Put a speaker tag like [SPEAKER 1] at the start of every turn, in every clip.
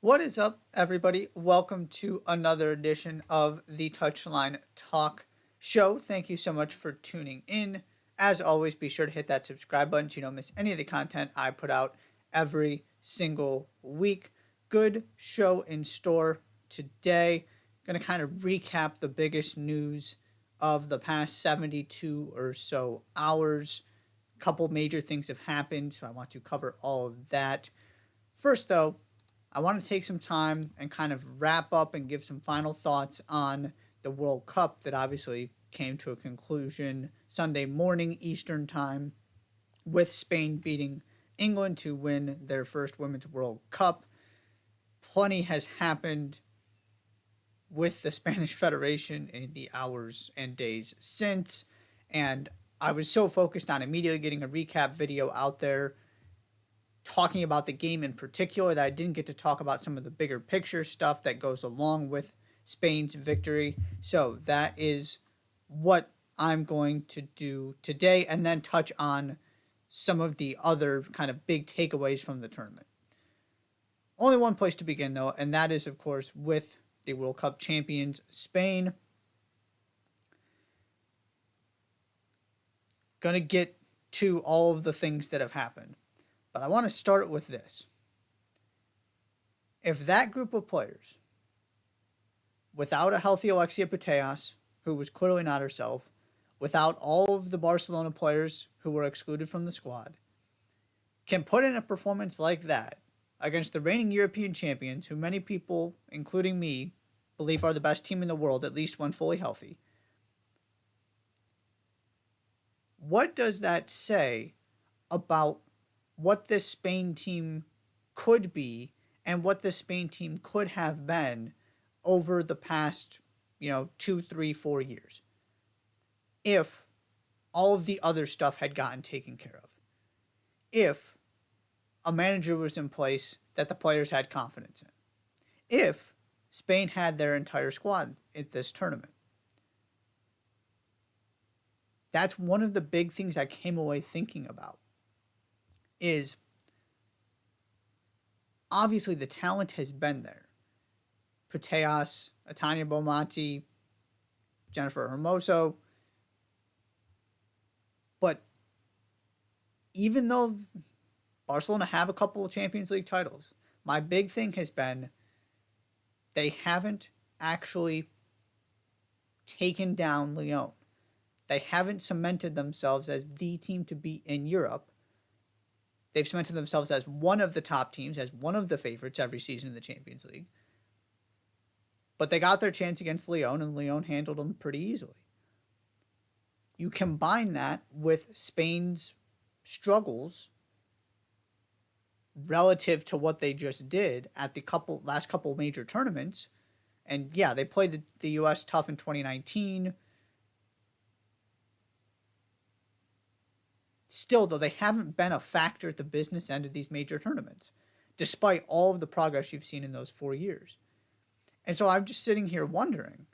[SPEAKER 1] What is up, everybody? Welcome to another edition of the Touchline Talk Show. Thank you so much for tuning in. As always, be sure to hit that subscribe button so you don't miss any of the content I put out every single week. Good show in store today. Going to kind of recap the biggest news of the past 72 or so hours. A couple major things have happened, so I want to cover all of that. First, though, I want to take some time and kind of wrap up and give some final thoughts on the World Cup that obviously came to a conclusion Sunday morning Eastern Time with Spain beating England to win their first Women's World Cup. Plenty has happened with the Spanish Federation in the hours and days since, and I was so focused on immediately getting a recap video out there talking about the game in particular that I didn't get to talk about some of the bigger picture stuff that goes along with Spain's victory. So that is what I'm going to do today, and then touch on some of the other kind of big takeaways from the tournament. Only one place to begin, though, and that is, of course, with the World Cup champions, Spain. Gonna get to all of the things that have happened. But I want to start with this. If that group of players, without a healthy Alexia Putellas, who was clearly not herself, without all of the Barcelona players who were excluded from the squad, can put in a performance like that against the reigning European champions, who many people, including me, believe are the best team in the world, at least when fully healthy, what does that say about what this Spain team could be and what this Spain team could have been over the past, 2, 3, 4 years, if all of the other stuff had gotten taken care of, if a manager was in place that the players had confidence in, if Spain had their entire squad at this tournament. That's one of the big things I came away thinking about. Is obviously the talent has been there. Putellas, Atania Bonmati, Jennifer Hermoso. But even though Barcelona have a couple of Champions League titles, my big thing has been they haven't actually taken down Lyon. They haven't cemented themselves as the team to beat in Europe. They've cemented themselves as one of the top teams, as one of the favorites every season in the Champions League. But they got their chance against Lyon, and Lyon handled them pretty easily. You combine that with Spain's struggles relative to what they just did at the last couple major tournaments. And yeah, they played the U.S. tough in 2019. Still, though, they haven't been a factor at the business end of these major tournaments, despite all of the progress you've seen in those 4 years. And so I'm just sitting here wondering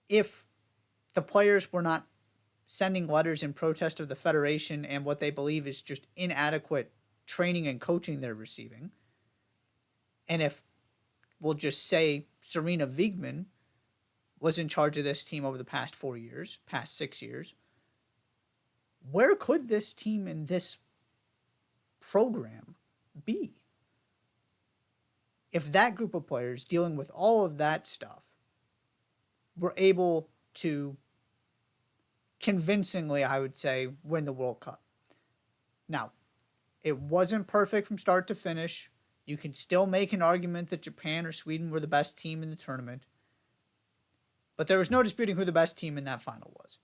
[SPEAKER 1] if the players were not sending letters in protest of the Federation and what they believe is just inadequate training and coaching they're receiving, and if, we'll just say, Serena Wiegman was in charge of this team over the past 4 years, past 6 years, where could this team and this program be? If that group of players dealing with all of that stuff were able to convincingly, I would say, win the World Cup. Now, it wasn't perfect from start to finish. You can still make an argument that Japan or Sweden were the best team in the tournament. But there was no disputing who the best team in that final was.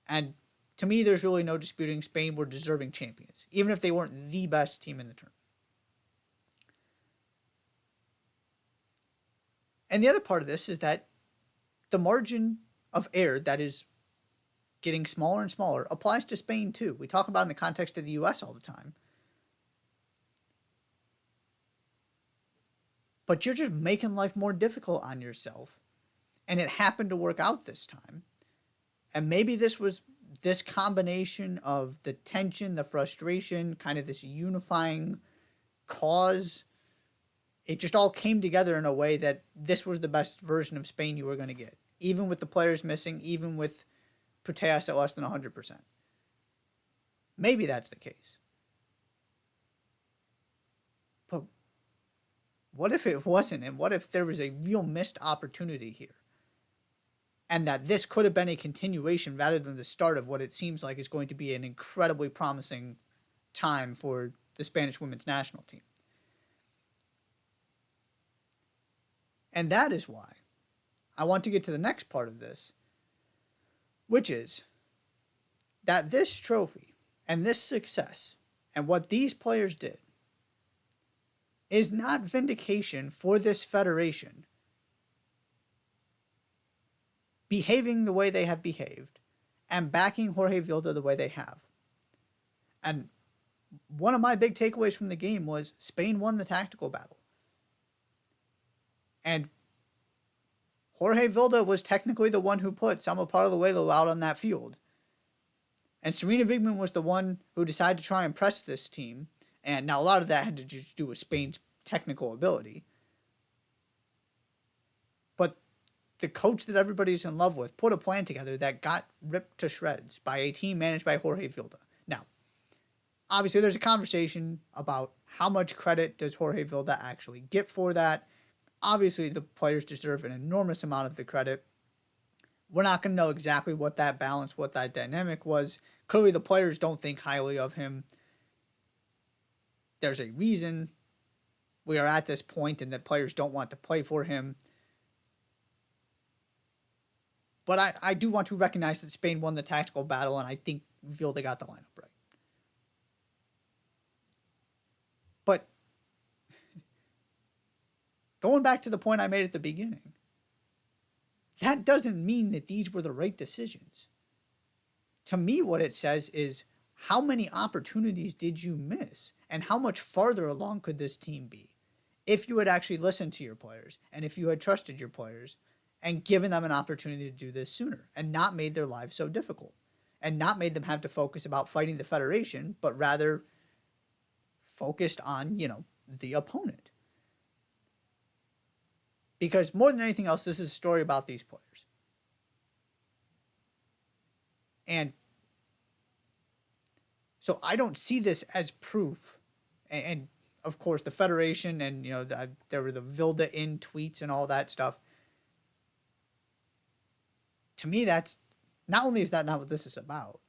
[SPEAKER 1] And to me, there's really no disputing Spain were deserving champions, even if they weren't the best team in the tournament. And the other part of this is that the margin of error that is getting smaller and smaller applies to Spain too. We talk about it in the context of the U.S. all the time. But you're just making life more difficult on yourself. And it happened to work out this time. And maybe this was this combination of the tension, the frustration, kind of this unifying cause it just all came together in a way that this was the best version of Spain you were going to get, even with the players missing, even with Putellas at less than 100%. Maybe that's the case. But what if it wasn't? And what if there was a real missed opportunity here? And that this could have been a continuation rather than the start of what it seems like is going to be an incredibly promising time for the Spanish women's national team. And that is why I want to get to the next part of this, which is that this trophy and this success and what these players did is not vindication for this federation behaving the way they have behaved and backing Jorge Vilda the way they have. And one of my big takeaways from the game was Spain won the tactical battle. And Jorge Vilda was technically the one who put Salma Paralluelo out on that field. And Serena Wigman was the one who decided to try and press this team. And now a lot of that had to just do with Spain's technical ability. But the coach that everybody's in love with put a plan together that got ripped to shreds by a team managed by Jorge Vilda. Now, obviously there's a conversation about how much credit does Jorge Vilda actually get for that. Obviously the players deserve an enormous amount of the credit. We're not going to know exactly what that balance, what that dynamic was. Clearly the players don't think highly of him. There's a reason we are at this point and that players don't want to play for him. But I do want to recognize that Spain won the tactical battle, and I think Vilda got the lineup right. But going back to the point I made at the beginning, that doesn't mean that these were the right decisions. To me, what it says is, how many opportunities did you miss? And how much farther along could this team be if you had actually listened to your players and if you had trusted your players and given them an opportunity to do this sooner and not made their lives so difficult and not made them have to focus about fighting the federation, but rather focused on, the opponent. Because more than anything else, this is a story about these players. And so I don't see this as proof. And of course, the federation and, there were the Vilda in tweets and all that stuff. To me, that's not only is that not what this is about,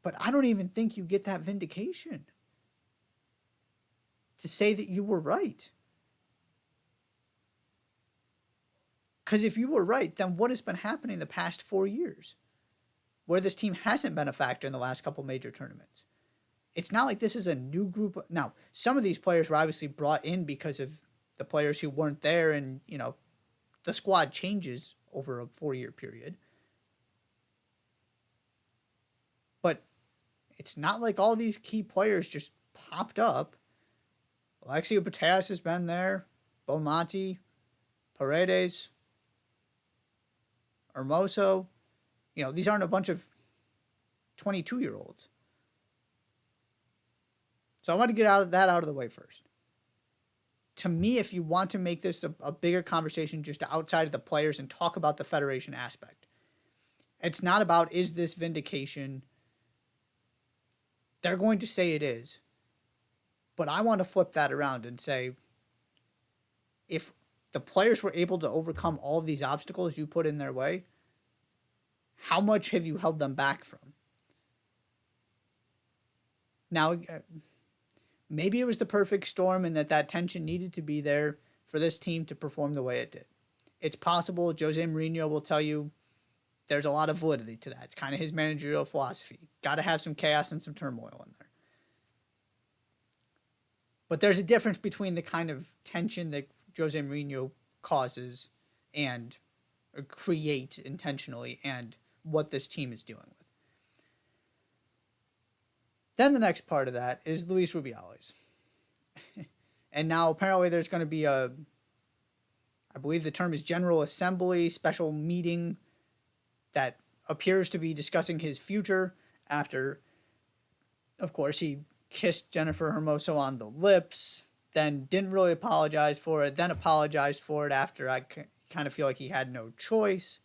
[SPEAKER 1] but I don't even think you get that vindication to say that you were right. Because if you were right, then what has been happening the past 4 years where this team hasn't been a factor in the last couple major tournaments? It's not like this is a new group. Now, some of these players were obviously brought in because of the players who weren't there, and, the squad changes over a 4-year period. But it's not like all these key players just popped up. Alexia Putellas has been there. Bonmati, Paredes, Hermoso. These aren't a bunch of 22-year-olds. So I want to get that out of the way first. To me, if you want to make this a bigger conversation just outside of the players and talk about the federation aspect, it's not about, is this vindication? They're going to say it is. But I want to flip that around and say, if the players were able to overcome all of these obstacles you put in their way, how much have you held them back from? Now, maybe it was the perfect storm and that tension needed to be there for this team to perform the way it did. It's possible Jose Mourinho will tell you there's a lot of validity to that. It's kind of his managerial philosophy. Got to have some chaos and some turmoil in there. But there's a difference between the kind of tension that Jose Mourinho causes and create intentionally and what this team is dealing with. Then the next part of that is Luis Rubiales. And now apparently there's going to be I believe the term is General Assembly, special meeting that appears to be discussing his future after, of course, he kissed Jennifer Hermoso on the lips, then didn't really apologize for it, then apologized for it after I kind of feel like he had no choice.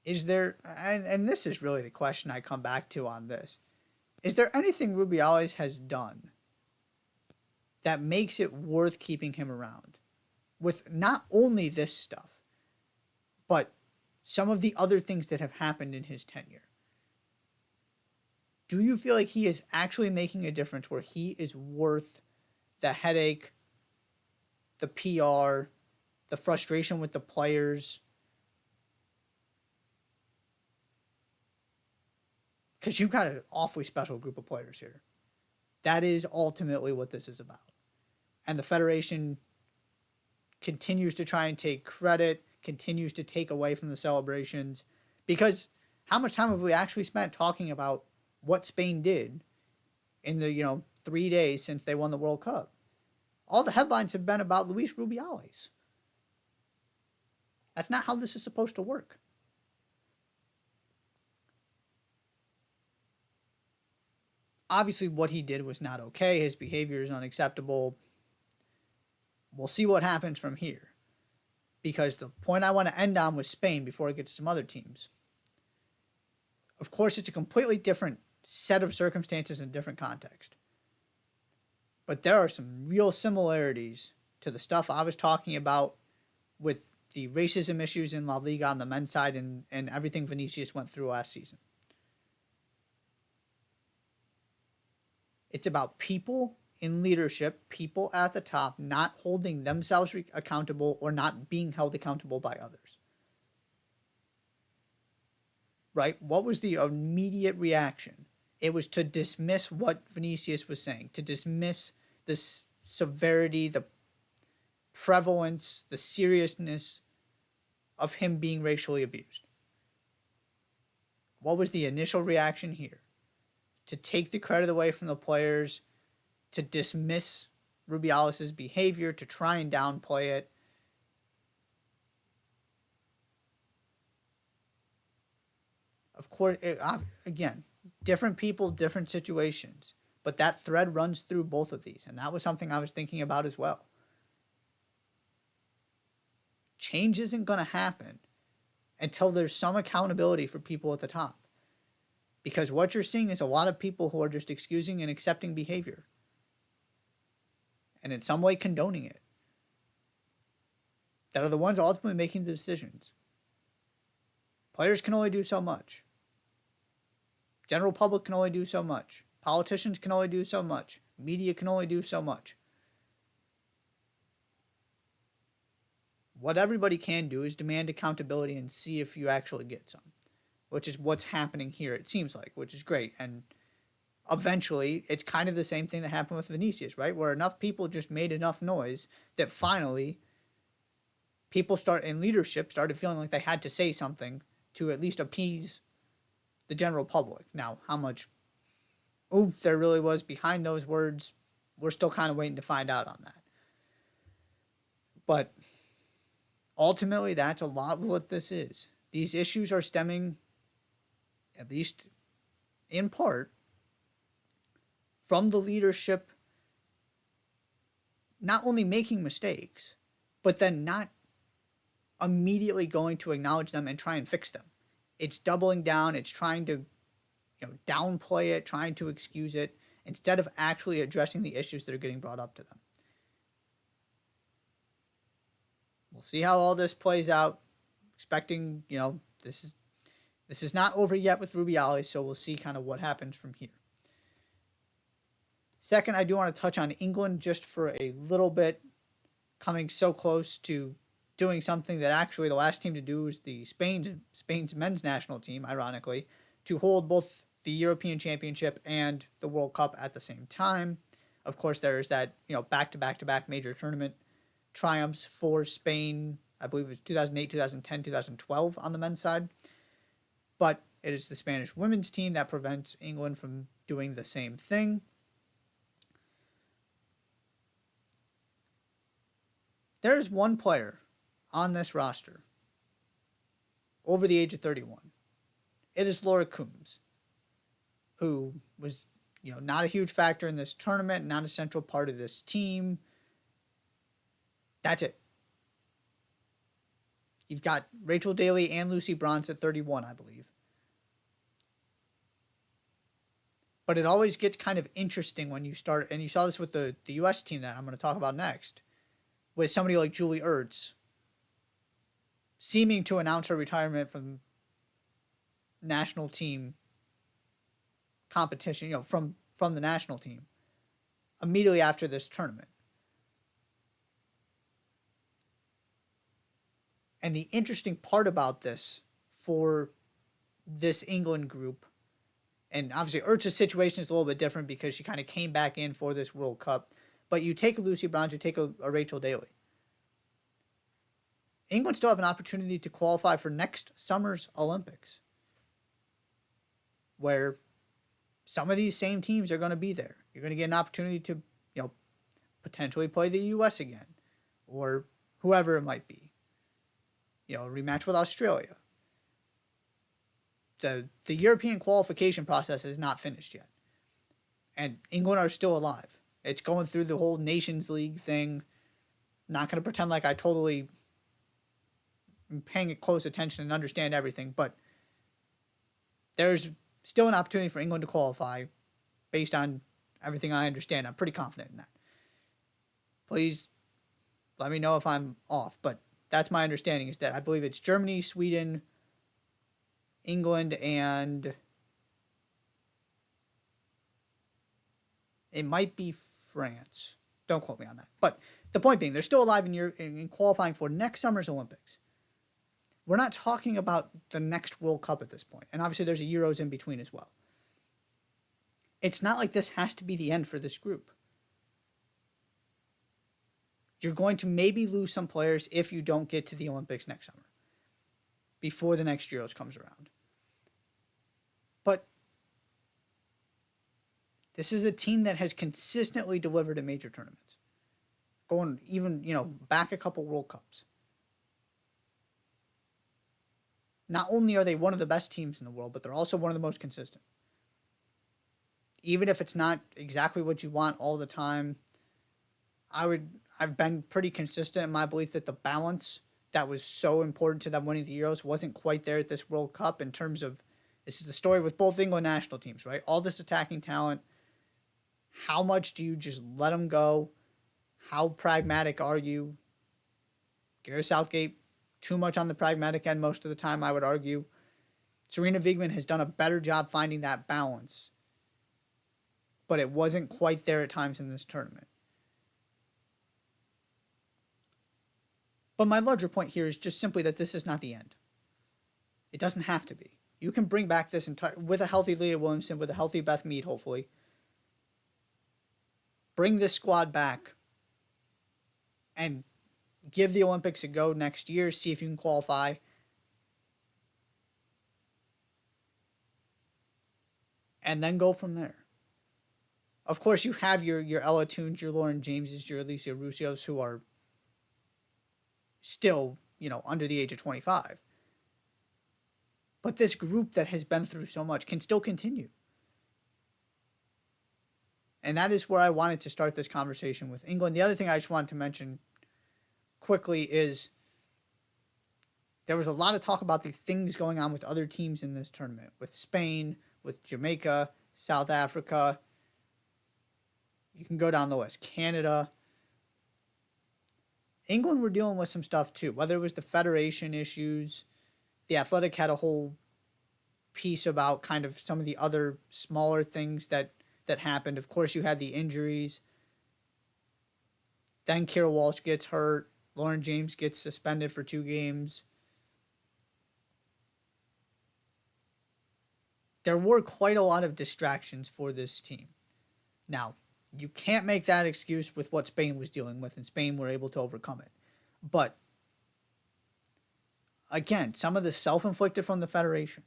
[SPEAKER 1] Is there, and this is really the question I come back to on this, is there anything Rubiales has done that makes it worth keeping him around? With not only this stuff, but some of the other things that have happened in his tenure. Do you feel like he is actually making a difference where he is worth the headache, the PR, the frustration with the players? Because you've got an awfully special group of players here. That is ultimately what this is about. And the Federation continues to try and take credit, continues to take away from the celebrations. Because how much time have we actually spent talking about what Spain did in the 3 days since they won the World Cup? All the headlines have been about Luis Rubiales. That's not how this is supposed to work. Obviously, what he did was not okay. His behavior is unacceptable. We'll see what happens from here. Because the point I want to end on was Spain before I get to some other teams. Of course, it's a completely different set of circumstances and different context. But there are some real similarities to the stuff I was talking about with the racism issues in La Liga on the men's side and everything Vinicius went through last season. It's about people in leadership, people at the top, not holding themselves accountable or not being held accountable by others. Right? What was the immediate reaction? It was to dismiss what Vinicius was saying, to dismiss the severity, the prevalence, the seriousness of him being racially abused. What was the initial reaction here? To take the credit away from the players, to dismiss Rubiales' behavior, to try and downplay it. Of course, again, different people, different situations. But that thread runs through both of these. And that was something I was thinking about as well. Change isn't going to happen until there's some accountability for people at the top. Because what you're seeing is a lot of people who are just excusing and accepting behavior. And in some way condoning it. That are the ones ultimately making the decisions. Players can only do so much. General public can only do so much. Politicians can only do so much. Media can only do so much. What everybody can do is demand accountability and see if you actually get some. Which is what's happening here, it seems like, which is great. And eventually, it's kind of the same thing that happened with Vinicius, right? Where enough people just made enough noise that finally people in leadership started feeling like they had to say something to at least appease the general public. Now, how much oomph there really was behind those words, we're still kind of waiting to find out on that. But ultimately, that's a lot of what this is. These issues are stemming, at least in part, from the leadership not only making mistakes, but then not immediately going to acknowledge them and try and fix them. It's doubling down, it's trying to downplay it, trying to excuse it, instead of actually addressing the issues that are getting brought up to them. We'll see how all this plays out. Expecting, this is not over yet with Rubiales, so we'll see kind of what happens from here. Second, I do want to touch on England just for a little bit, coming so close to doing something that actually the last team to do was the Spain's men's national team, ironically, to hold both the European Championship and the World Cup at the same time. Of course, there's that, back-to-back major tournament triumphs for Spain. I believe it was 2008, 2010, 2012 on the men's side. But it is the Spanish women's team that prevents England from doing the same thing. There's one player on this roster over the age of 31. It is Laura Coombs. who was, not a huge factor in this tournament, not a central part of this team. That's it. You've got Rachel Daly and Lucy Bronze at 31, I believe. But it always gets kind of interesting when you start, and you saw this with the U.S. team that I'm going to talk about next, with somebody like Julie Ertz seeming to announce her retirement from national team competition, from the national team immediately after this tournament. And the interesting part about this for this England group, and obviously Ertz's situation is a little bit different because she kind of came back in for this World Cup, but you take a Lucy Bronze, you take a Rachel Daly. England still have an opportunity to qualify for next summer's Olympics, where some of these same teams are going to be there. You're going to get an opportunity to, potentially play the U.S. again, or whoever it might be. Rematch with Australia. The European qualification process is not finished yet, and England are still alive. It's going through the whole Nations League thing. Not going to pretend like I totally am paying close attention and understand everything, but there's still an opportunity for England to qualify based on everything I understand. I'm pretty confident in that. Please let me know if I'm off, but that's my understanding, is that I believe it's Germany, Sweden, England, and it might be France. Don't quote me on that. But the point being, they're still alive in qualifying for next summer's Olympics. We're not talking about the next World Cup at this point. And obviously there's a Euros in between as well. It's not like this has to be the end for this group. You're going to maybe lose some players if you don't get to the Olympics next summer, before the next Euros comes around. But this is a team that has consistently delivered in major tournaments, going even, back a couple World Cups. Not only are they one of the best teams in the world, but they're also one of the most consistent. Even if it's not exactly what you want all the time, I've been pretty consistent in my belief that the balance that was so important to them winning the Euros wasn't quite there at this World Cup, in terms of, this is the story with both England national teams, right? All this attacking talent. How much do you just let them go? How pragmatic are you? Gareth Southgate, too much on the pragmatic end most of the time, I would argue. Serena Wiegman has done a better job finding that balance, but it wasn't quite there at times in this tournament. But my larger point here is just simply that this is not the end. It doesn't have to be. You can bring back this entire, with a healthy Leah Williamson, with a healthy Beth Mead, hopefully. Bring this squad back and give the Olympics a go next year. See if you can qualify. And then go from there. Of course, you have your Ella Toons, your Lauren Jameses, your Alicia Russios, who are still, under the age of 25. But this group that has been through so much can still continue. And that is where I wanted to start this conversation with England. The other thing I just wanted to mention quickly is there was a lot of talk about the things going on with other teams in this tournament, with Spain, with Jamaica, South Africa. You can go down the list. Canada. England were dealing with some stuff too, whether it was the federation issues. The Athletic had a whole piece about kind of some of the other smaller things that happened. Of course, you had the injuries. Then Kira Walsh gets hurt. Lauren James gets suspended for 2 games. There were quite a lot of distractions for this team. Now, you can't make that excuse with what Spain was dealing with, and Spain were able to overcome it. But, again, some of the self-inflicted from the Federation.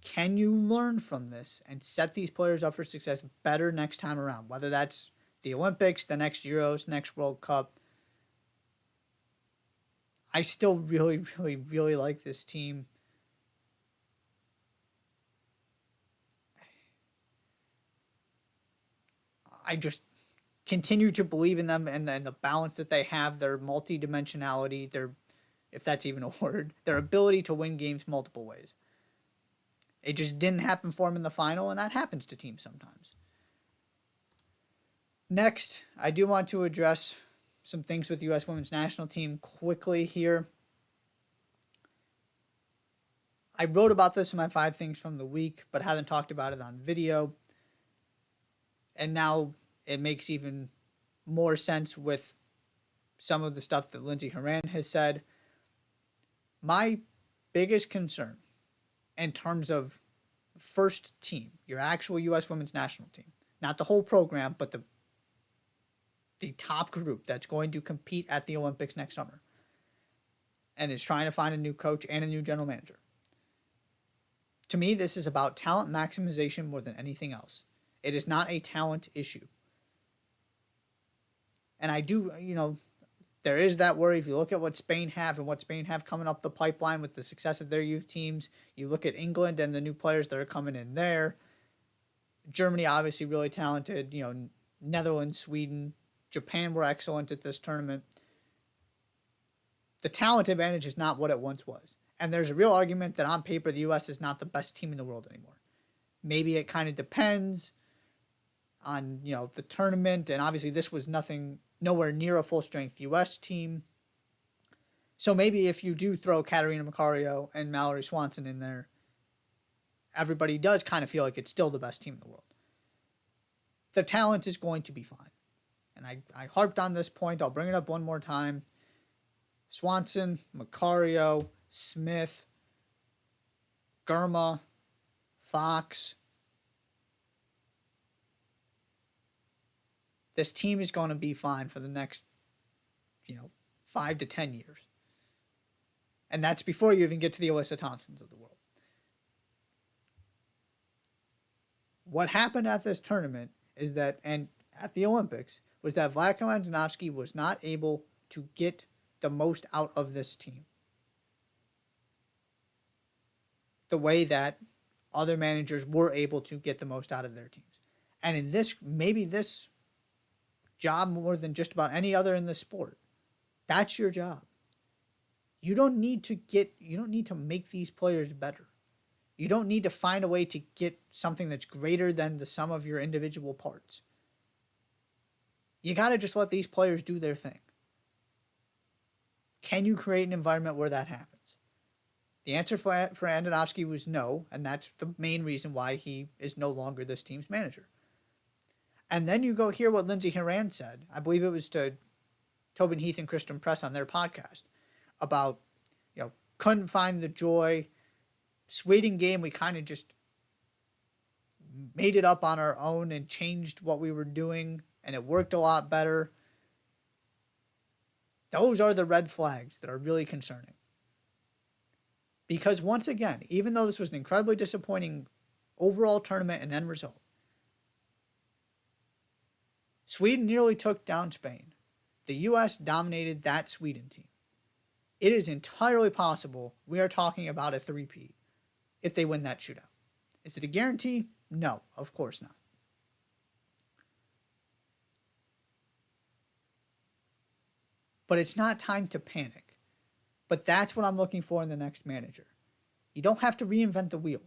[SPEAKER 1] Can you learn from this and set these players up for success better next time around? Whether that's the Olympics, the next Euros, next World Cup. I still really, really, really like this team. I just continue to believe in them and the balance that they have, their multidimensionality, their, if that's even a word, their ability to win games multiple ways. It just didn't happen for them in the final, and that happens to teams sometimes. Next, I do want to address some things with the U.S. women's national team quickly here. I wrote about this in my 5 things from the week, but haven't talked about it on video. And now it makes even more sense with some of the stuff that Lindsey Horan has said. My biggest concern in terms of first team, your actual U.S. women's national team, not the whole program, but the top group that's going to compete at the Olympics next summer and is trying to find a new coach and a new general manager. To me, this is about talent maximization more than anything else. It is not a talent issue. And I do, there is that worry. If you look at what Spain have and what Spain have coming up the pipeline with the success of their youth teams, you look at England and the new players that are coming in there. Germany, obviously really talented. Netherlands, Sweden, Japan were excellent at this tournament. The talent advantage is not what it once was. And there's a real argument that on paper, the U.S. is not the best team in the world anymore. Maybe it kind of depends on, the tournament. And obviously this was nowhere near a full strength U.S. team. So maybe if you do throw Katarina Macario and Mallory Swanson in there, everybody does kind of feel like it's still the best team in the world. The talent is going to be fine. And I harped on this point. I'll bring it up one more time. Swanson, Macario, Smith, Gurma, Fox. This team is going to be fine for the next, 5 to 10 years. And that's before you even get to the Alyssa Thompsons of the world. What happened at this tournament is that, and at the Olympics, was that Vlatko Andonovski was not able to get the most out of this team the way that other managers were able to get the most out of their teams. And in this, maybe this job more than just about any other in the sport, that's your job. You don't need to make these players better. You don't need to find a way to get something that's greater than the sum of your individual parts. You got to just let these players do their thing. Can you create an environment where that happens? The answer for Andonovski was no, and that's the main reason why he is no longer this team's manager. And then you go hear what Lindsey Horan said. I believe it was to Tobin Heath and Kristen Press on their podcast about, couldn't find the joy. Sweden game, we kind of just made it up on our own and changed what we were doing, and it worked a lot better. Those are the red flags that are really concerning. Because once again, even though this was an incredibly disappointing overall tournament and end result, Sweden nearly took down Spain. The U.S. dominated that Sweden team. It is entirely possible we are talking about a three-peat if they win that shootout. Is it a guarantee? No, of course not. But it's not time to panic. But that's what I'm looking for in the next manager. You don't have to reinvent the wheel.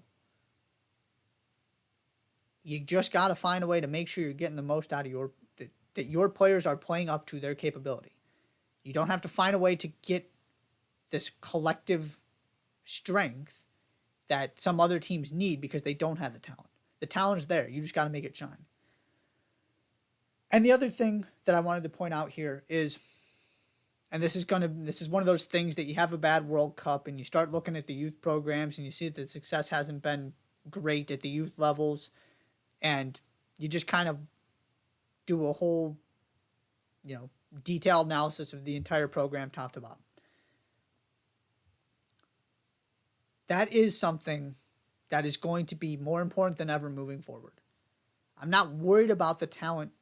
[SPEAKER 1] You just got to find a way to make sure you're getting the most out of that your players are playing up to their capability. You don't have to find a way to get this collective strength that some other teams need because they don't have the talent. The talent is there. You just got to make it shine. And the other thing that I wanted to point out here is, and this is one of those things that you have a bad World Cup and you start looking at the youth programs and you see that the success hasn't been great at the youth levels, and you just kind of do a whole, detailed analysis of the entire program top to bottom. That is something that is going to be more important than ever moving forward. I'm not worried about the talent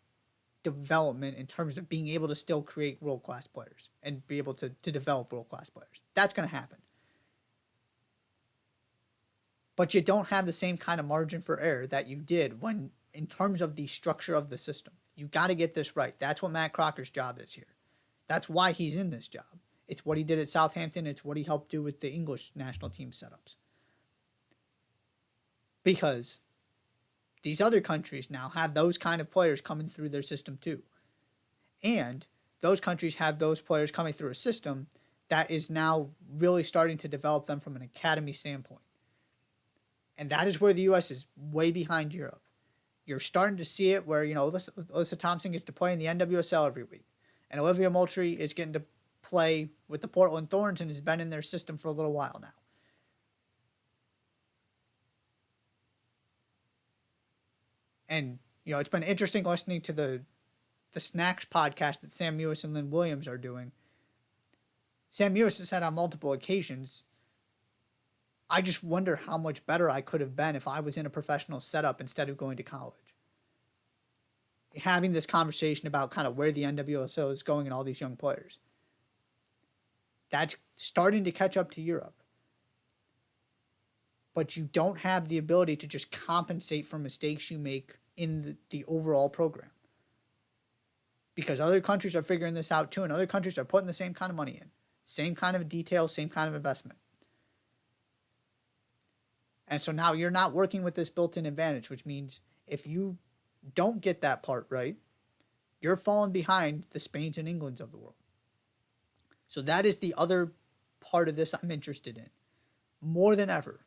[SPEAKER 1] development in terms of being able to still create world-class players and be able to develop world-class players. That's going to happen. But you don't have the same kind of margin for error that you did when, in terms of the structure of the system. You got to get this right. That's what Matt Crocker's job is here. That's why he's in this job. It's what he did at Southampton. It's what he helped do with the English national team setups. Because these other countries now have those kind of players coming through their system too. And those countries have those players coming through a system that is now really starting to develop them from an academy standpoint. And that is where the U.S. is way behind Europe. You're starting to see it where, Alyssa Thompson gets to play in the NWSL every week. And Olivia Moultrie is getting to play with the Portland Thorns and has been in their system for a little while now. And, it's been interesting listening to the Snacks podcast that Sam Mewis and Lynn Williams are doing. Sam Mewis has said on multiple occasions, I just wonder how much better I could have been if I was in a professional setup instead of going to college. Having this conversation about kind of where the NWSL is going and all these young players. That's starting to catch up to Europe. But you don't have the ability to just compensate for mistakes you make in the overall program. Because other countries are figuring this out too, and other countries are putting the same kind of money in. Same kind of detail, same kind of investment. And so now you're not working with this built-in advantage, which means if you don't get that part right, you're falling behind the Spains and Englands of the world. So that is the other part of this I'm interested in. More than ever.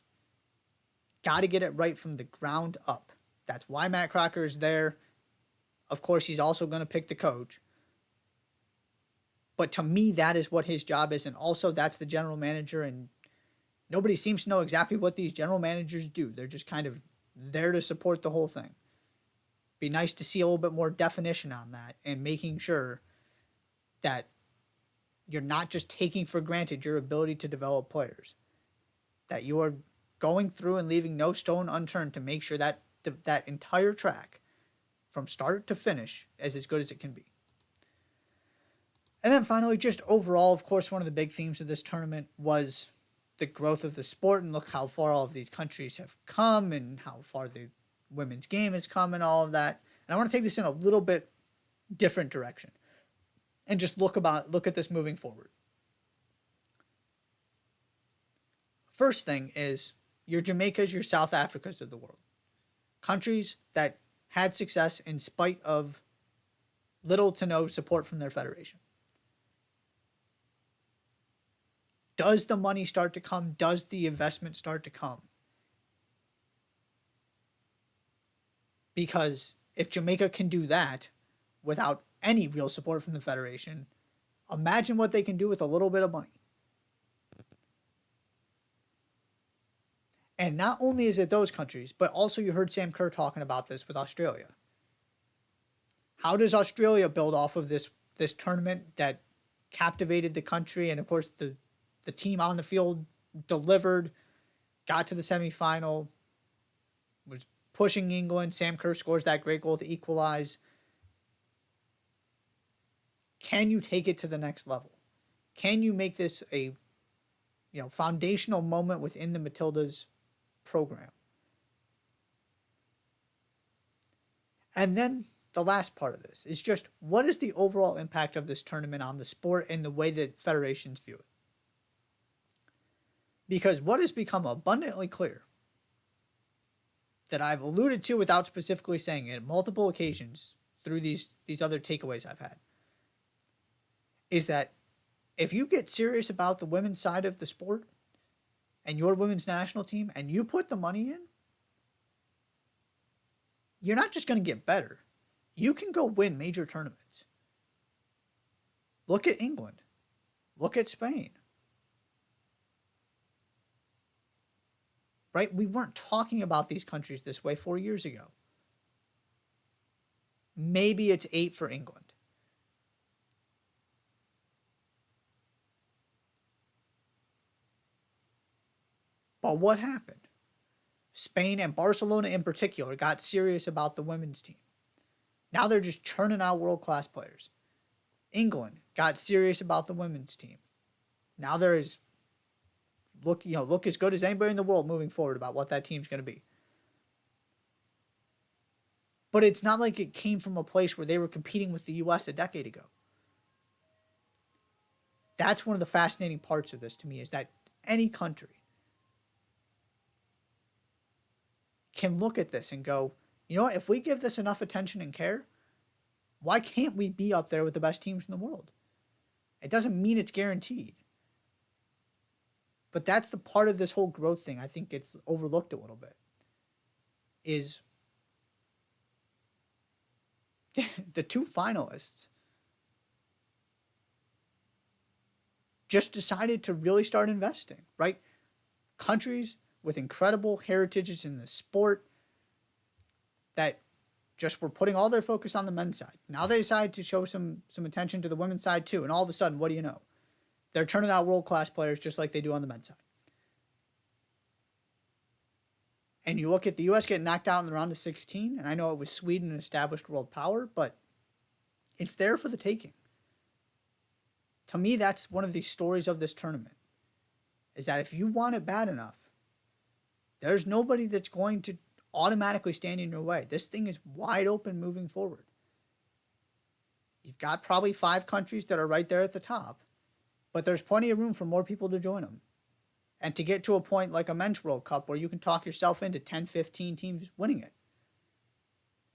[SPEAKER 1] Got to get it right from the ground up. That's why Matt Crocker is there. Of course, he's also going to pick the coach. But to me, that is what his job is. And also, that's the general manager. And nobody seems to know exactly what these general managers do. They're just kind of there to support the whole thing. Be nice to see a little bit more definition on that and making sure that you're not just taking for granted your ability to develop players. That you are going through and leaving no stone unturned to make sure that that entire track from start to finish is as good as it can be. And then finally, just overall, of course, one of the big themes of this tournament was the growth of the sport, and look how far all of these countries have come and how far the women's game has come and all of that. And I want to take this in a little bit different direction and just look at this moving forward. First thing is your Jamaicas, your South Africas of the world. Countries that had success in spite of little to no support from their federation. Does the money start to come? Does the investment start to come? Because if Jamaica can do that without any real support from the federation, imagine what they can do with a little bit of money. And not only is it those countries, but also you heard Sam Kerr talking about this with Australia. How does Australia build off of this tournament that captivated the country? And of course, the team on the field delivered, got to the semifinal, was pushing England. Sam Kerr scores that great goal to equalize. Can you take it to the next level? Can you make this a foundational moment within the Matildas program? And then the last part of this is just, what is the overall impact of this tournament on the sport and the way that federations view it? Because what has become abundantly clear, that I've alluded to without specifically saying it at multiple occasions through these other takeaways I've had, is that if you get serious about the women's side of the sport and your women's national team and you put the money in, you're not just going to get better. You can go win major tournaments. Look at England. Look at Spain. Right? We weren't talking about these countries this way 4 years ago. Maybe it's 8 for England. But what happened? Spain and Barcelona in particular got serious about the women's team. Now they're just churning out world-class players. England got serious about the women's team. Now there is look as good as anybody in the world moving forward about what that team's going to be. But it's not like it came from a place where they were competing with the US a decade ago. That's one of the fascinating parts of this to me, is that any country can look at this and go, you know what, if we give this enough attention and care, why can't we be up there with the best teams in the world? It doesn't mean it's guaranteed. But that's the part of this whole growth thing I think gets overlooked a little bit, is the two finalists just decided to really start investing, right? Countries with incredible heritages in the sport that just were putting all their focus on the men's side. Now they decide to show some attention to the women's side too. And all of a sudden, what do you know? They're turning out world-class players just like they do on the men's side. And you look at the U.S. getting knocked out in the round of 16, and I know it was Sweden, an established world power, but it's there for the taking. To me, that's one of the stories of this tournament, is that if you want it bad enough, there's nobody that's going to automatically stand in your way. This thing is wide open moving forward. You've got probably 5 countries that are right there at the top, but there's plenty of room for more people to join them. And to get to a point like a men's World Cup where you can talk yourself into 10, 15 teams winning it.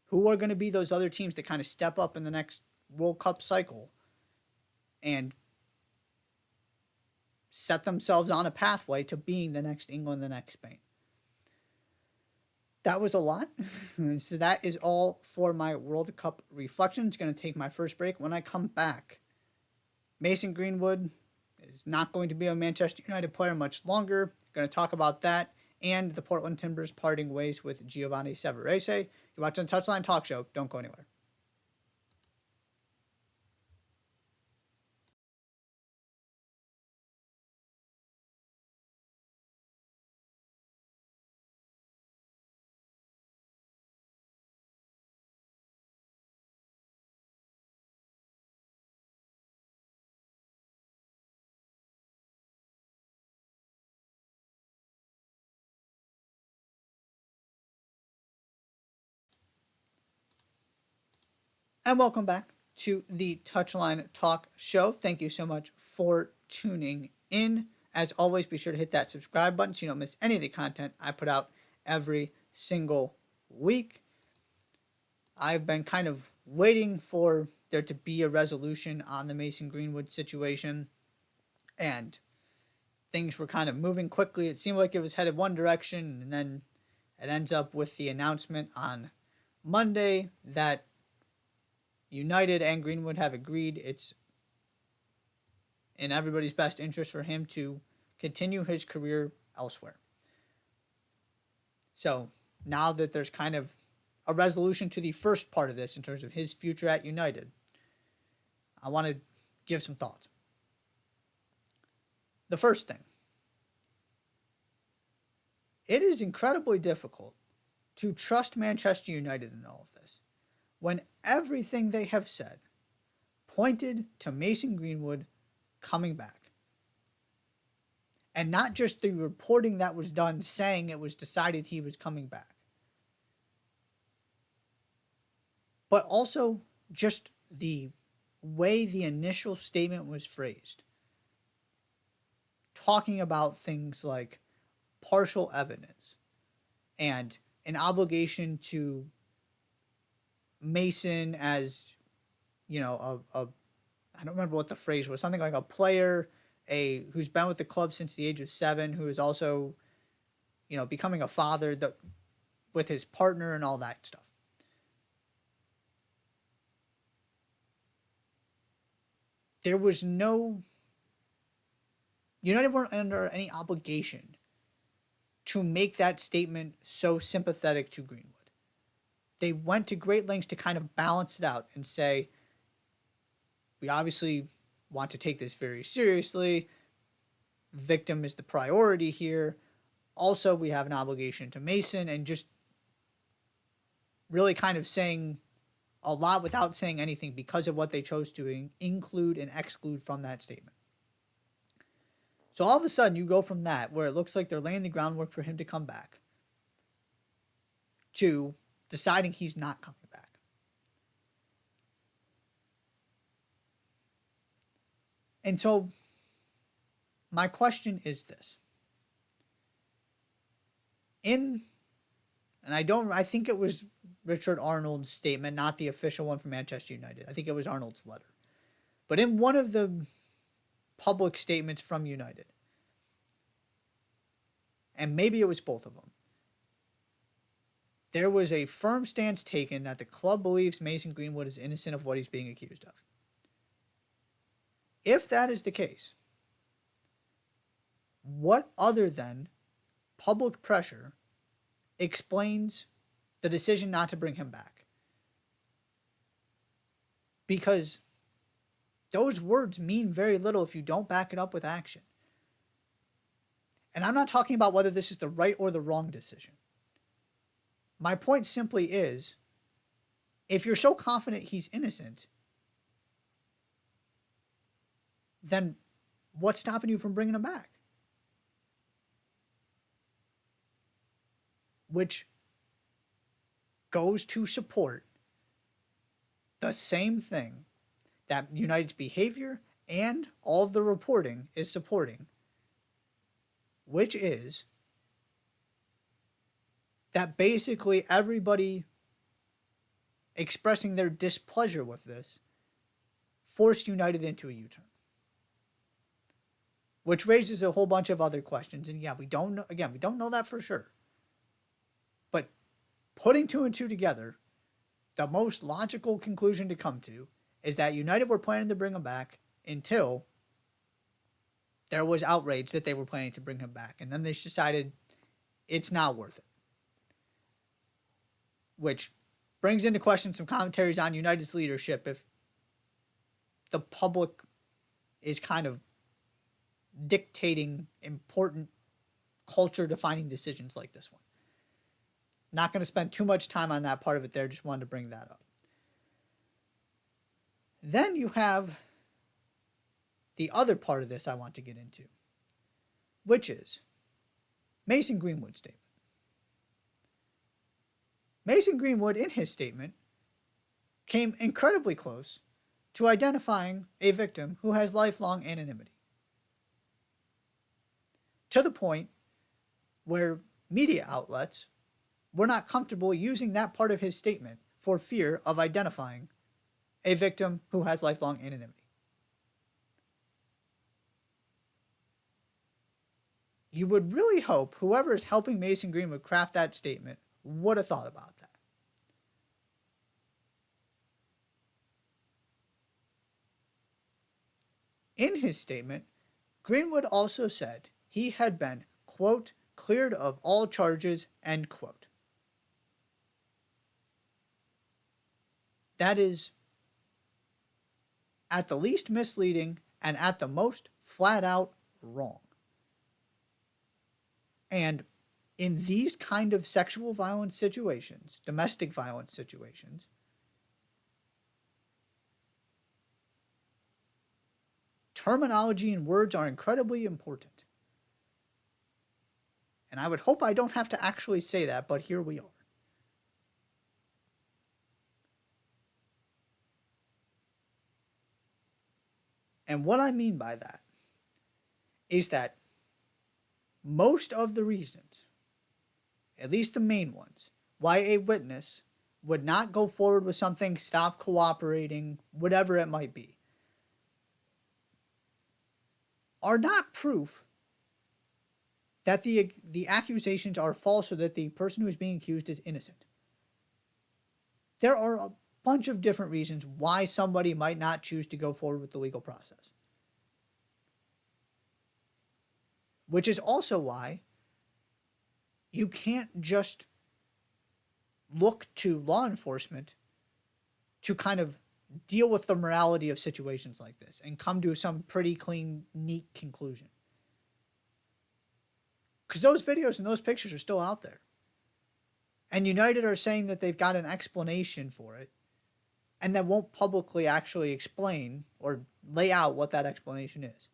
[SPEAKER 1] Who are going to be those other teams that kind of step up in the next World Cup cycle and set themselves on a pathway to being the next England, the next Spain? That was a lot. So that is all for my World Cup reflections. Going to take my first break. When I come back, Mason Greenwood is not going to be a Manchester United player much longer. Going to talk about that and the Portland Timbers parting ways with Giovanni Severese. You're watching the Touchline Talk Show. Don't go anywhere. And welcome back to the Touchline Talk Show. Thank you so much for tuning in. As always, be sure to hit that subscribe button so you don't miss any of the content I put out every single week. I've been kind of waiting for there to be a resolution on the Mason Greenwood situation, and things were kind of moving quickly. It seemed like it was headed one direction, and then it ends up with the announcement on Monday that United and Greenwood have agreed it's in everybody's best interest for him to continue his career elsewhere. So now that there's kind of a resolution to the first part of this in terms of his future at United, I want to give some thoughts. The first thing, it is incredibly difficult to trust Manchester United in all of this when everything they have said pointed to Mason Greenwood coming back. And not just the reporting that was done saying it was decided he was coming back, but also just the way the initial statement was phrased, talking about things like partial evidence and an obligation to Mason as, you know, I don't remember what the phrase was, something like a player, who's been with the club since the age of 7, who is also, you know, becoming a father with his partner and all that stuff. There was no, United weren't under any obligation to make that statement so sympathetic to Greenwood. They went to great lengths to kind of balance it out and say, we obviously want to take this very seriously. Victim is the priority here. Also, we have an obligation to Mason, and just really kind of saying a lot without saying anything because of what they chose to include and exclude from that statement. So all of a sudden, you go from that, where it looks like they're laying the groundwork for him to come back, to deciding he's not coming back. And so my question is this. I think it was Richard Arnold's statement, not the official one from Manchester United. I think it was Arnold's letter. But in one of the public statements from United, and maybe it was both of them, there was a firm stance taken that the club believes Mason Greenwood is innocent of what he's being accused of. If that is the case, what other than public pressure explains the decision not to bring him back? Because those words mean very little if you don't back it up with action. And I'm not talking about whether this is the right or the wrong decision. My point simply is, if you're so confident he's innocent, then what's stopping you from bringing him back? Which goes to support the same thing that United's behavior and all of the reporting is supporting, which is that basically everybody expressing their displeasure with this forced United into a U-turn. Which raises a whole bunch of other questions. And yeah, we don't know that for sure. But putting two and two together, the most logical conclusion to come to is that United were planning to bring him back until there was outrage that they were planning to bring him back. And then they decided it's not worth it. Which brings into question some commentaries on United's leadership if the public is kind of dictating important culture-defining decisions like this one. Not going to spend too much time on that part of it there, just wanted to bring that up. Then you have the other part of this I want to get into, which is Mason Greenwood's statement. Mason Greenwood, in his statement, came incredibly close to identifying a victim who has lifelong anonymity. To the point where media outlets were not comfortable using that part of his statement for fear of identifying a victim who has lifelong anonymity. You would really hope whoever is helping Mason Greenwood craft that statement would have thought about that. In his statement, Greenwood also said he had been, quote, cleared of all charges, end quote. That is at the least misleading and at the most flat out wrong. And in these kind of sexual violence situations, domestic violence situations, terminology and words are incredibly important. And I would hope I don't have to actually say that, but here we are. And what I mean by that is that most of the reasons, at least the main ones, why a witness would not go forward with something, stop cooperating, whatever it might be, are not proof that the accusations are false or that the person who is being accused is innocent. There are a bunch of different reasons why somebody might not choose to go forward with the legal process. Which is also why you can't just look to law enforcement to kind of deal with the morality of situations like this and come to some pretty clean, neat conclusion. Because those videos and those pictures are still out there. And United are saying that they've got an explanation for it and that won't publicly actually explain or lay out what that explanation is.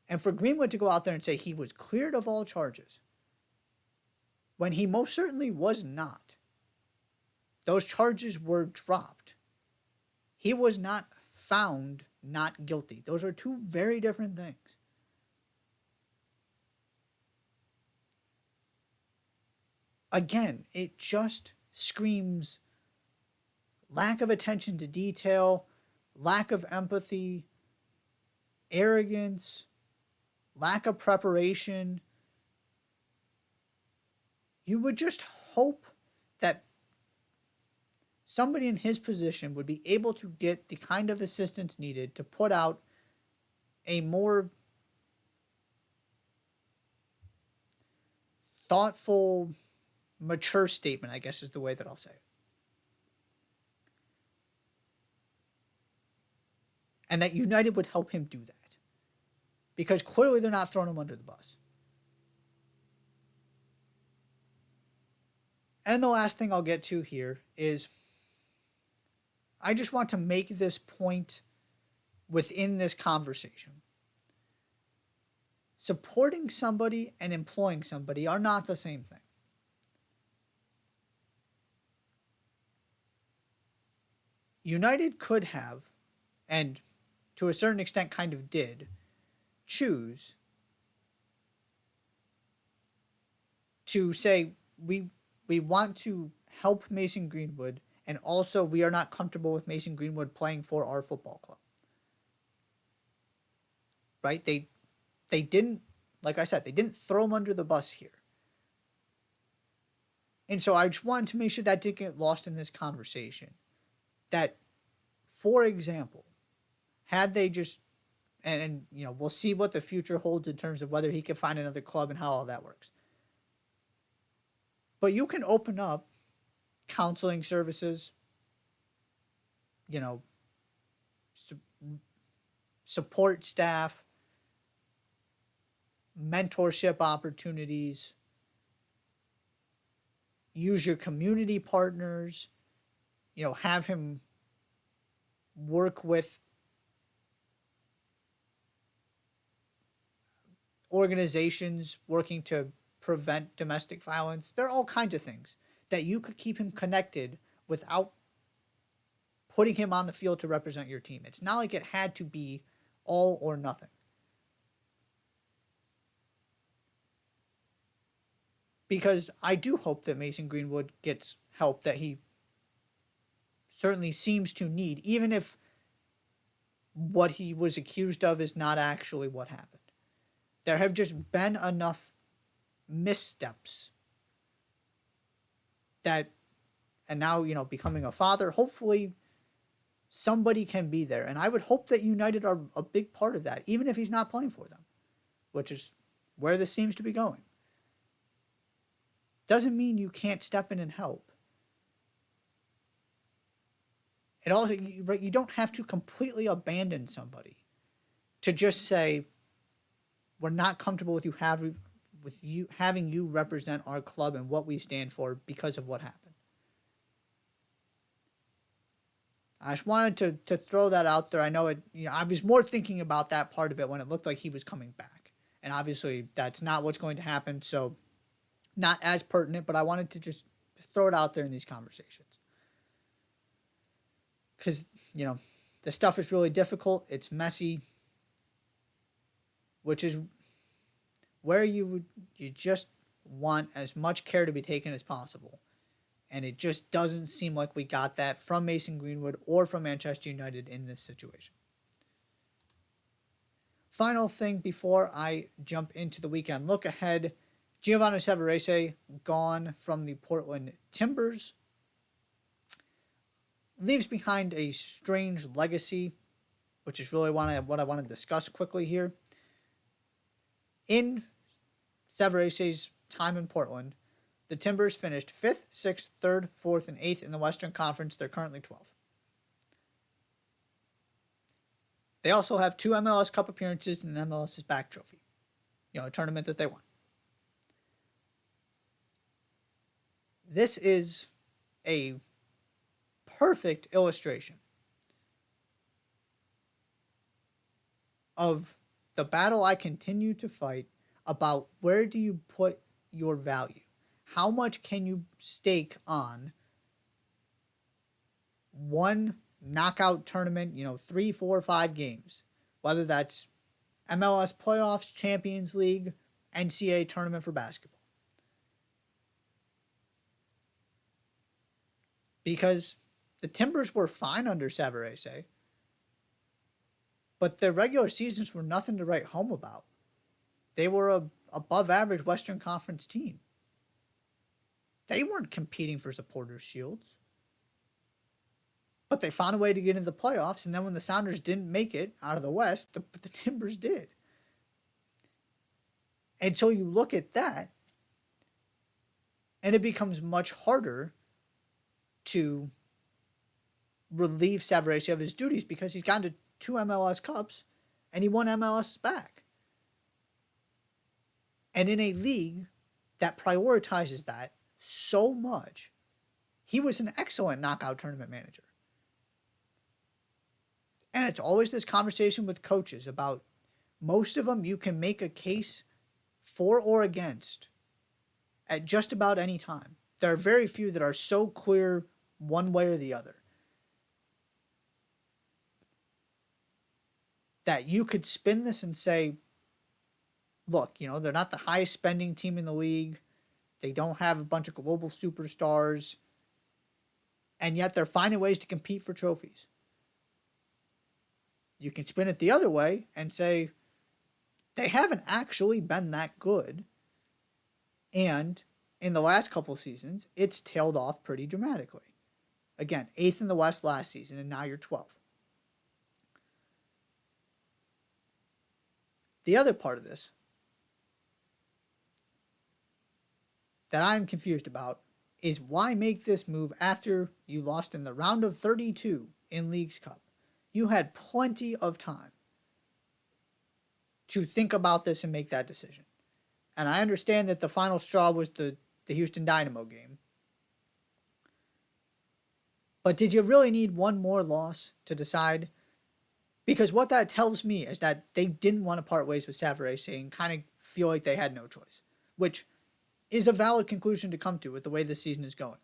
[SPEAKER 1] And for Greenwood to go out there and say he was cleared of all charges, when he most certainly was not. Those charges were dropped. He was not found not guilty. Those are two very different things. Again, it just screams lack of attention to detail, lack of empathy, arrogance, lack of preparation. You would just hope that somebody in his position would be able to get the kind of assistance needed to put out a more thoughtful, mature statement, I guess is the way that I'll say it. And that United would help him do that. Because clearly they're not throwing him under the bus. And the last thing I'll get to here is I just want to make this point within this conversation. Supporting somebody and employing somebody are not the same thing. United could have, and to a certain extent kind of did, choose to say we want to help Mason Greenwood, and also we are not comfortable with Mason Greenwood playing for our football club. Right? They didn't, like I said, they didn't throw him under the bus here. And so I just wanted to make sure that didn't get lost in this conversation. That, for example, had they just, and you know, we'll see what the future holds in terms of whether he can find another club and how all that works. But you can open up counseling services, you know, support staff, mentorship opportunities, use your community partners, you know, have him work with organizations working to prevent domestic violence. There are all kinds of things that you could keep him connected without putting him on the field to represent your team. It's not like it had to be all or nothing. Because I do hope that Mason Greenwood gets help that he certainly seems to need, even if what he was accused of is not actually what happened. There have just been enough missteps that, and now, you know, becoming a father, hopefully somebody can be there. And I would hope that United are a big part of that, even if he's not playing for them, which is where this seems to be going. Doesn't mean you can't step in and help. It also, right, you don't have to completely abandon somebody to just say, we're not comfortable with you having you represent our club and what we stand for because of what happened. I just wanted to throw that out there. I know it. You know, I was more thinking about that part of it when it looked like he was coming back, and obviously that's not what's going to happen. So, not as pertinent. But I wanted to just throw it out there in these conversations because, you know, the stuff is really difficult. It's messy, which is where you just want as much care to be taken as possible. And it just doesn't seem like we got that from Mason Greenwood or from Manchester United in this situation. Final thing before I jump into the weekend look ahead. Giovanni Savarese gone from the Portland Timbers. Leaves behind a strange legacy, which is really what I want to discuss quickly here. In Savarese's time in Portland, the Timbers finished 5th, 6th, 3rd, 4th, and 8th in the Western Conference. They're currently 12th. They also have 2 MLS Cup appearances and an MLS's back trophy. You know, a tournament that they won. This is a perfect illustration of the battle I continue to fight about where do you put your value? How much can you stake on one knockout tournament, 3, 4, 5 games, whether that's MLS playoffs, Champions League, NCAA tournament for basketball. Because the Timbers were fine under Savarese, but their regular seasons were nothing to write home about. They were a above average Western Conference team. They weren't competing for supporters' shields. But they found a way to get into the playoffs, and then when the Sounders didn't make it out of the West, the Timbers did. And so you look at that, and it becomes much harder to relieve Savarese of his duties because he's gotten to 2 MLS Cups, and he won MLS back. And in a league that prioritizes that so much, he was an excellent knockout tournament manager. And it's always this conversation with coaches about most of them you can make a case for or against at just about any time. There are very few that are so clear one way or the other that you could spin this and say, look, they're not the highest spending team in the league. They don't have a bunch of global superstars. And yet they're finding ways to compete for trophies. You can spin it the other way and say, they haven't actually been that good. And in the last couple of seasons, it's tailed off pretty dramatically. Again, 8th in the West last season, and now you're 12th. The other part of this that I'm confused about is why make this move after you lost in the round of 32 in Leagues Cup? You had plenty of time to think about this and make that decision. And I understand that the final straw was the Houston Dynamo game. But did you really need one more loss to decide? Because what that tells me is that they didn't want to part ways with Savarese and kind of feel like they had no choice, which is a valid conclusion to come to with the way this season is going.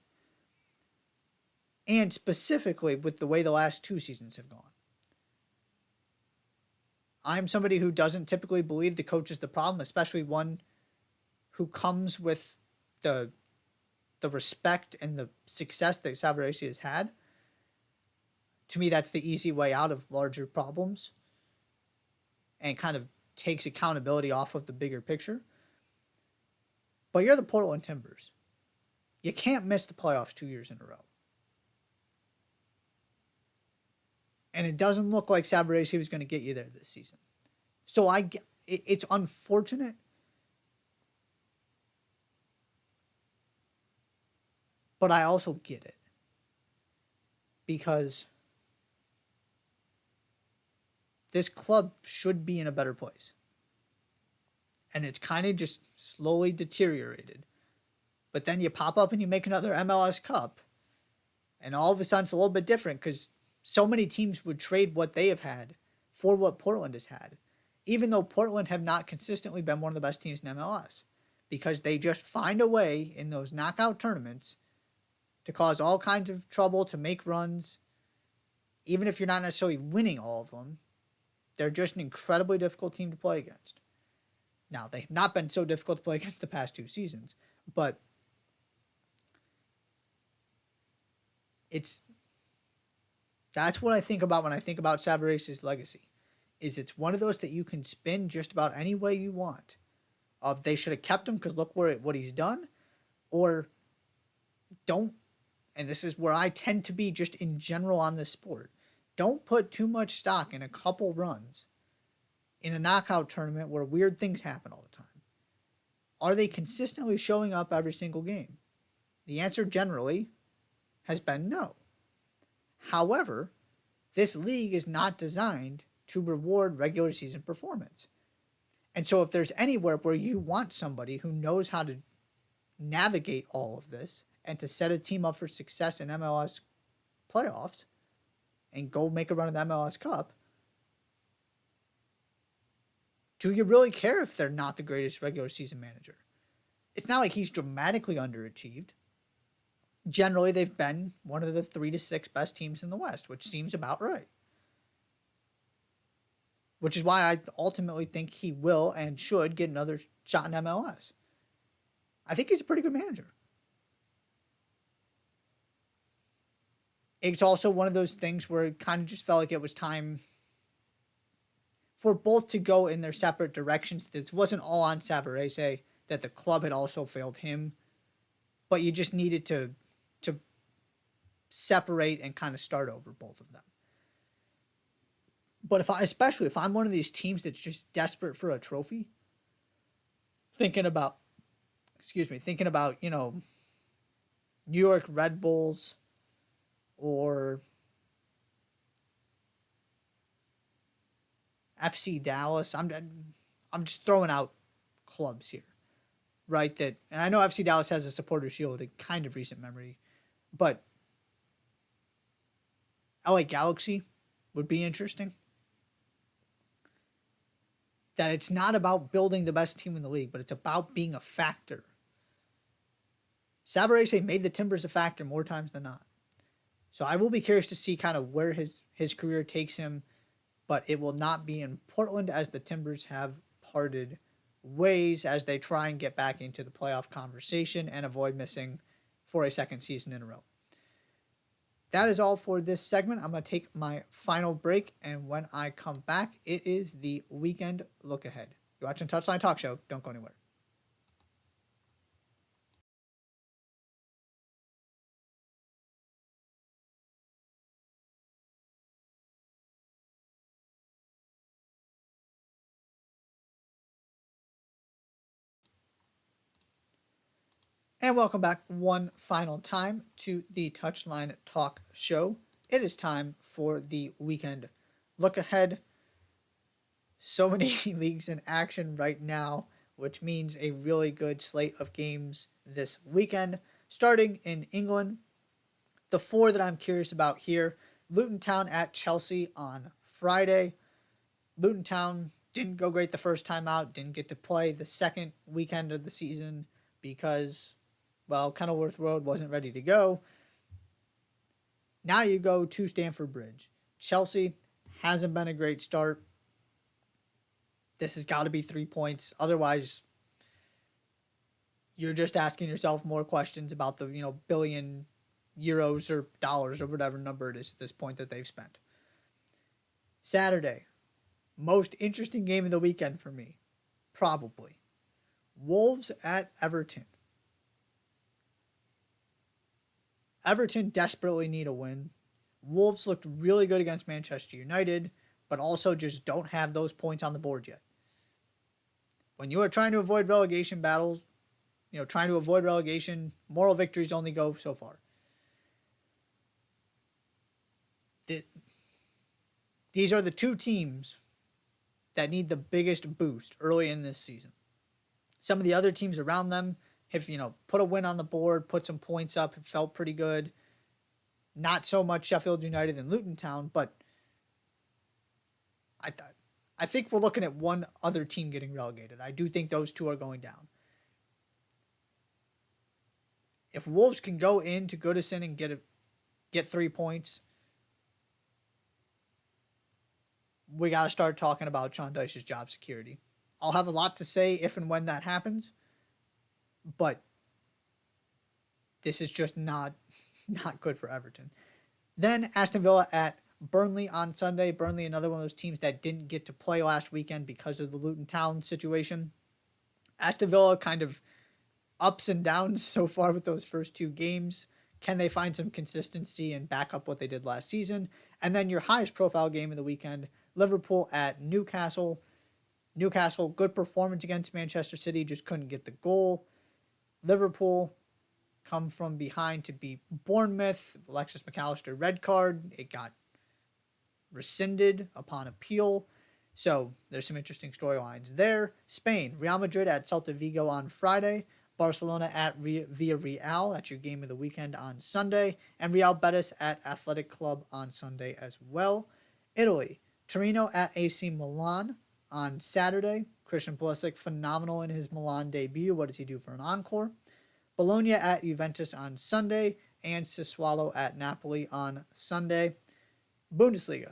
[SPEAKER 1] And specifically with the way the last 2 seasons have gone. I'm somebody who doesn't typically believe the coach is the problem, especially one who comes with the respect and the success that Savarese has had. To me, that's the easy way out of larger problems and kind of takes accountability off of the bigger picture. But you're the Portland Timbers. You can't miss the playoffs 2 years in a row. And it doesn't look like Savarese was going to get you there this season. So it's unfortunate. But I also get it. Because this club should be in a better place. And it's kind of just slowly deteriorated. But then you pop up and you make another MLS Cup. And all of a sudden it's a little bit different because so many teams would trade what they have had for what Portland has had. Even though Portland have not consistently been one of the best teams in MLS. Because they just find a way in those knockout tournaments to cause all kinds of trouble, to make runs. Even if you're not necessarily winning all of them, they're just an incredibly difficult team to play against. Now, they've not been so difficult to play against the past 2 seasons, but that's what I think about when I think about Savarese's legacy. Is it's one of those that you can spin just about any way you want. They should have kept him because look what he's done, or don't. And this is where I tend to be just in general on this sport. Don't put too much stock in a couple runs in a knockout tournament where weird things happen all the time. Are they consistently showing up every single game? The answer generally has been no. However, this league is not designed to reward regular season performance. And so if there's anywhere where you want somebody who knows how to navigate all of this and to set a team up for success in MLS playoffs and go make a run of the MLS Cup, do you really care if they're not the greatest regular season manager? It's not like he's dramatically underachieved. generally they've been one of the 3 to 6 best teams in the West, which seems about right. Which is why I ultimately think he will and should get another shot in MLS. I think he's a pretty good manager. It's also one of those things where it kind of just felt like it was time for both to go in their separate directions. This wasn't all on Savarese, that the club had also failed him, but you just needed to separate and kind of start over both of them. But especially if I'm one of these teams that's just desperate for a trophy, thinking about, New York Red Bulls or FC Dallas. I'm just throwing out clubs here, right? And I know FC Dallas has a supporter shield in kind of recent memory, but LA Galaxy would be interesting. That it's not about building the best team in the league, but it's about being a factor. Savarese made the Timbers a factor more times than not. So I will be curious to see kind of where his career takes him, but it will not be in Portland, as the Timbers have parted ways as they try and get back into the playoff conversation and avoid missing for a second season in a row. That is all for this segment. I'm going to take my final break, and when I come back, it is the weekend look ahead. You're watching Touchline Talk Show. Don't go anywhere. And welcome back one final time to the Touchline Talk Show. It is time for the weekend look ahead. So many leagues in action right now, which means a really good slate of games this weekend. Starting in England, the 4 that I'm curious about here: Luton Town at Chelsea on Friday. Luton Town didn't go great the first time out, didn't get to play the second weekend of the season because, well, Kenilworth Road wasn't ready to go. Now you go to Stamford Bridge. Chelsea hasn't been a great start. This has got to be 3 points. Otherwise, you're just asking yourself more questions about the, billion euros or dollars or whatever number it is at this point that they've spent. Saturday, most interesting game of the weekend for me, probably. Wolves at Everton. Everton desperately need a win. Wolves looked really good against Manchester United, but also just don't have those points on the board yet. When you are trying to avoid relegation battles, moral victories only go so far. These are the 2 teams that need the biggest boost early in this season. Some of the other teams around them have, put a win on the board, put some points up, it felt pretty good. Not so much Sheffield United and Luton Town, but I think we're looking at one other team getting relegated. I do think those 2 are going down. If Wolves can go into Goodison and get 3 points, we got to start talking about Sean Dyche's job security. I'll have a lot to say if and when that happens, but this is just not good for Everton. Then Aston Villa at Burnley on Sunday. Burnley, another one of those teams that didn't get to play last weekend because of the Luton Town situation. Aston Villa kind of ups and downs so far with those first 2 games. Can they find some consistency and back up what they did last season? And then your highest profile game of the weekend, Liverpool at Newcastle. Newcastle, good performance against Manchester City, just couldn't get the goal. Liverpool come from behind to beat Bournemouth. Alexis McAllister red card. It got rescinded upon appeal. So there's some interesting storylines there. Spain, Real Madrid at Celta Vigo on Friday. Barcelona at Villarreal. That's your game of the weekend on Sunday. And Real Betis at Athletic Club on Sunday as well. Italy, Torino at AC Milan on Saturday. Christian Pulisic, phenomenal in his Milan debut. What does he do for an encore? Bologna at Juventus on Sunday. and Sassuolo at Napoli on Sunday. Bundesliga,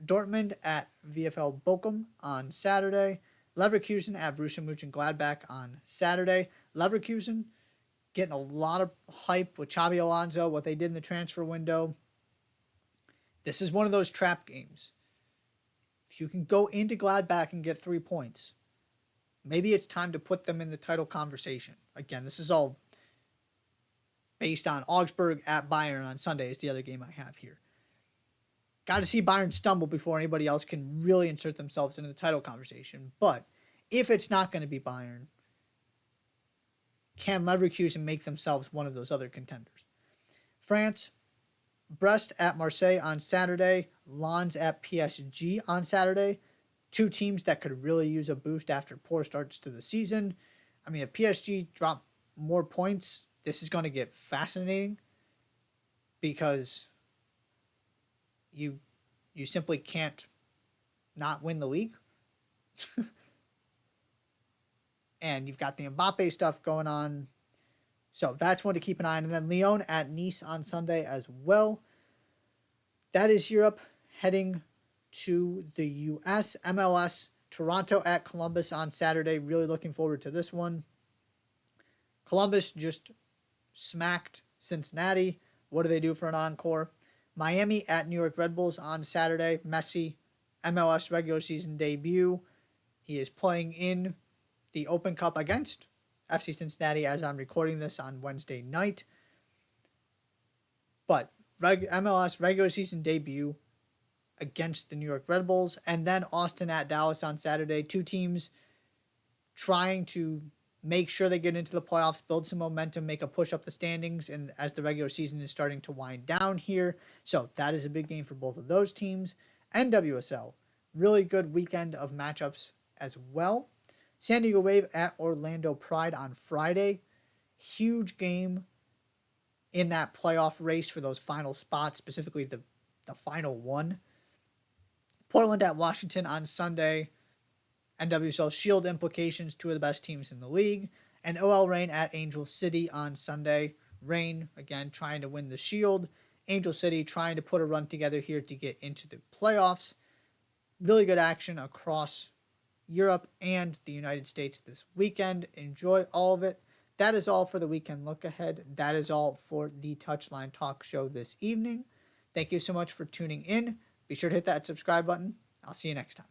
[SPEAKER 1] Dortmund at VfL Bochum on Saturday. Leverkusen at Borussia Mönchengladbach on Saturday. Leverkusen getting a lot of hype with Xabi Alonso, what they did in the transfer window. This is one of those trap games. If you can go into Gladbach and get 3 points, maybe it's time to put them in the title conversation. Again, this is all based on Augsburg at Bayern on Sunday is the other game I have here. Got to see Bayern stumble before anybody else can really insert themselves into the title conversation. But if it's not going to be Bayern, can Leverkusen make themselves one of those other contenders? France, Brest at Marseille on Saturday. Lens at PSG on Saturday. Two teams that could really use a boost after poor starts to the season. I mean, if PSG drop more points, this is going to get fascinating because you simply can't not win the league. And you've got the Mbappe stuff going on. So that's one to keep an eye on. And then Lyon at Nice on Sunday as well. That is Europe. Heading to the US, MLS, Toronto at Columbus on Saturday. Really looking forward to this one. Columbus just smacked Cincinnati. What do they do for an encore? Miami at New York Red Bulls on Saturday. Messi, MLS regular season debut. He is playing in the Open Cup against FC Cincinnati as I'm recording this on Wednesday night. But MLS regular season debut against the New York Red Bulls. And then Austin at Dallas on Saturday. Two teams trying to make sure they get into the playoffs, build some momentum, make a push up the standings, and as the regular season is starting to wind down here. So that is a big game for both of those teams. NWSL, really good weekend of matchups as well. San Diego Wave at Orlando Pride on Friday. Huge game in that playoff race for those final spots, specifically the final one. Portland at Washington on Sunday. NWSL Shield implications, two of the best teams in the league. And OL Reign at Angel City on Sunday. Reign, again, trying to win the Shield. Angel City trying to put a run together here to get into the playoffs. Really good action across Europe and the United States this weekend. Enjoy all of it. That is all for the weekend look ahead. That is all for the Touchline Talk Show this evening. Thank you so much for tuning in. Be sure to hit that subscribe button. I'll see you next time.